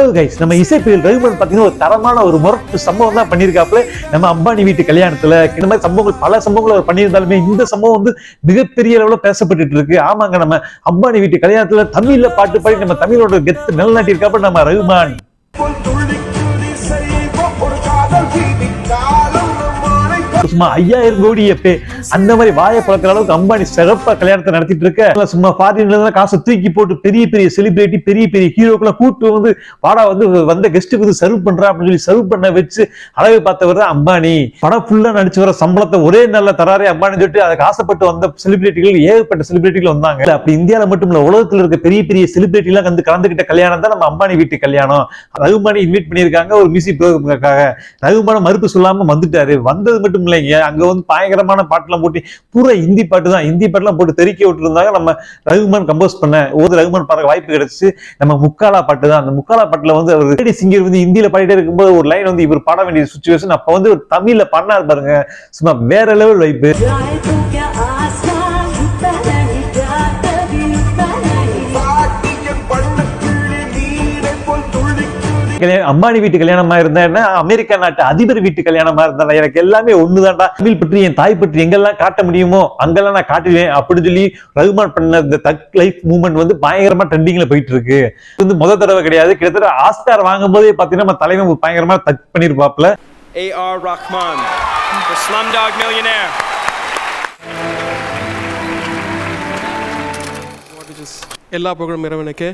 Hello guys, நம்ம இசைப்பியல் ரகுமான் பாத்தீங்கன்னா ஒரு தரமான ஒரு முரட்டு சம்பவம் தான் பண்ணியிருக்காப்புல. நம்ம அம்பானி வீட்டு கல்யாணத்துல இந்த மாதிரி சம்பவங்கள் பல சம்பவங்கள் அவர் பண்ணியிருந்தாலுமே இந்த சம்பவம் வந்து மிகப்பெரிய அளவுல பேசப்பட்டு இருக்கு. ஆமாங்க, நம்ம அம்பானி வீட்டு கல்யாணத்துல தமிழ்ல பாட்டு பாடி நம்ம தமிழோட கெத்து நிலநாட்டி இருக்காப்புல நம்ம ரகுமான். சும்மா 5000 கோடி அந்த மாதிரி வாயை பழக்கிற அளவுக்கு அம்பானி சிறப்பா கல்யாணத்தை நடத்திட்டு இருக்க. சும்மா ஃபாரின்ல காசை தூக்கி போட்டு பெரிய பெரிய செலிபிரிட்டி பெரிய பெரிய ஹீரோக்களை கூட்டு வந்து வாடா வந்து வந்த கெஸ்ட்டுக்கு வந்து சர்வ் பண்றா அப்படின்னு சொல்லி சர்வ் பண்ண வச்சு அழகு பார்த்தவர் தான் அம்பானி. படம் ஃபுல்லா நடிச்சு வர சம்பளத்தை ஒரே நல்ல தராரே அம்பானி சொல்லிட்டு அதுக்கு ஆசைப்பட்டு வந்த செலிபிரிட்டிகள் ஏகப்பட்ட செலிபிரிட்டிகள் வந்தாங்க. அப்படி இந்தியாவில மட்டும் இல்ல, உலகத்துல இருக்க பெரிய பெரிய செலிபிரிட்டி எல்லாம் வந்து கலந்துகிட்ட கல்யாணம் தான் நம்ம அம்பானி வீட்டு கல்யாணம். ரகுமானை இன்வைட் பண்ணியிருக்காங்க ஒரு மியூசிக் ப்ரோக்ராமுக்காக. ரகுமான மறுப்பு சொல்லாம வந்துட்டாரு. வந்தது மட்டும் இல்லைங்க, அங்க வந்து பயங்கரமான பாட்டுலாம் போட்டு பூரா ஹிந்தி பாட்டு தான், ஹிந்தி பாட்டுலாம் போட்டு தெறிக்க விட்டு இருந்தாங்க. நம்ம ரகுமான் கம்போஸ் பண்ண ரகுமான் பாடுற வாய்ப்பு கிடைச்சு. நம்ம முக்காலா பாட்டு தான். அந்த முக்காலா பாட்டுல வந்து அவர் லேடி சிங்கர் வந்து ஹிந்தியில பாடிட்டே இருக்கும்போது ஒரு லைன் வந்து இவர் பாட வேண்டிய சுச்சுவேஷன் அப்ப வந்து ஒரு தமிழ்ல பண்ணாரு பாருங்க, சும்மா வேற லெவல் வைப்பு. அம்பானி வீட்டு கல்யாணமா இருந்தா அமெரிக்கா நாட்டு அதிபர் வீட்டு கல்யாணமா இருந்தா எனக்கு எல்லாமே ஒண்ணுதான்டா. தமிழ் பற்றி என் தாய் பற்றி எங்கெல்லாம் காட்ட முடியுமோ அங்கெல்லாம் நான் காட்டுவேன் அப்படின்னு சொல்லி ரகுமான் பண்ண இந்த தக் லைஃப் மூவ்மெண்ட் வந்து பயங்கரமா ட்ரெண்டிங்ல போயிட்டு இருக்கு. இது வந்து முதல் தடவை கிடையாது, கிட்டத்தட்ட ஆஸ்கார் வாங்கும் போதே பாத்தீங்கன்னா நம்ம தலைவன் பயங்கரமா தக் பண்ணிருப்பாப்ல. A.R. Rahman, the Slumdog Millionaire. எல்லா ப்ரோக்ராம் இறைவனுக்கு.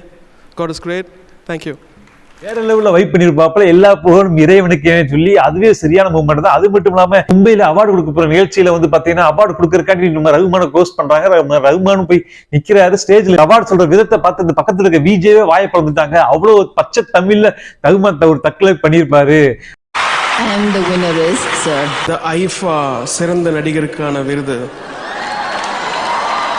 God is great. Thank you. வேற லெவல்ல வைப் பண்ணிருப்பாப்புல. எல்லா புகழும் இறைவனுக்கே சொல்லி அதுவே சரியான மூவ்மெண்ட் தான். அது மட்டும் இல்லாம மும்பையில அவார்டு கொடுக்க போற நிகழ்ச்சியில வந்து பாத்தீங்கன்னா அவார்டு கொடுக்கறதுக்காண்டி நம்ம ரகுமான க்ளோஸ் பண்றாங்க. ரகுமானும் போய் நிக்கிறாரு ஸ்டேஜ்ல. அவார்டு சொல்ற விதத்தை பார்த்து இந்த பக்கத்துல இருக்க விஜேவே வாயை பழந்துட்டாங்க. அவ்வளவு பச்சை தமிழ்ல ரகுமான் ஒரு தக்கலை பண்ணிருப்பாரு. And the winner is sir. The IFA சிறந்த நடிகருக்கான விருது.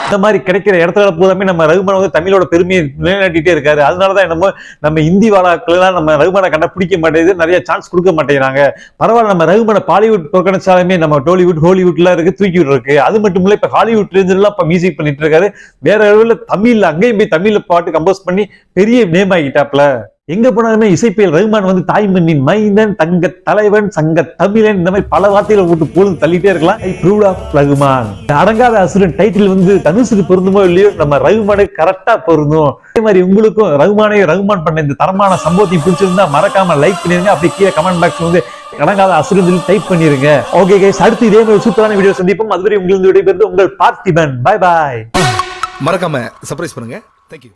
இந்த மாதிரி கிடைக்கிற இடத்துல போதாமே நம்ம ரகுமான் வந்து தமிழோட பெருமையை நிலைநாட்டிட்டே இருக்காரு. அதனாலதான் என்னமோ நம்ம இந்தி வாழாக்கள் எல்லாம் நம்ம ரகுமானை கண்ட பிடிக்க மாட்டேங்குது, நிறைய சான்ஸ் கொடுக்க மாட்டேங்கிறாங்க. பரவாயில்ல, நம்ம ரகுமான பாலிவுட் புறக்கணிச்சாலுமே நம்ம டோலிவுட் ஹாலிவுட் எல்லாம் இருக்கு, தூக்கி இருக்கு. அது மட்டும் இல்ல, இப்ப ஹாலிவுட்ல இருந்து எல்லாம் இப்ப மியூசிக் பண்ணிட்டு இருக்காரு. வேற அளவுல தமிழ்ல அங்கேயும் போய் தமிழ்ல பாட்டு கம்போஸ் பண்ணி பெரிய நேம் ஆகிட்டாப்ல. எங்க போனாலுமே இசைப்பியல் ரகுமான் வந்து தாய்மண்ணின் மைந்தன், தங்க தலைவன், சங்க தமிழன், இந்த மாதிரி பல வார்த்தைகளை போட்டு போலும் தள்ளிட்டே இருக்கலாம். ரகுமான் அடங்காத அசுரன் டைட்டில் வந்து தனுஷுக்கு பொருந்துமோ இல்லையோ நம்ம ரகுமானுக்கு கரெக்டா பொருந்தும். அதே மாதிரி உங்களுக்கும் ரகுமான் பண்ண இந்த தரமான சம்பவத்தை பிடிச்சிருந்தா மறக்காம லைக் பண்ணிருங்க. அப்படி கீழே கமெண்ட் பாக்ஸ் வந்து அடங்காத அசுரன் சொல்லி டைப் பண்ணிருங்க. ஓகே கைஸ், அடுத்து இதே மாதிரி சூப்பரான வீடியோ சந்திப்போம். அதுவரை உங்களுக்கு விடைபெறுவது உங்கள் பார்த்திபன். Bye bye. மறக்காம சர்ப்ரைஸ் பண்ணுங்க. Thank you.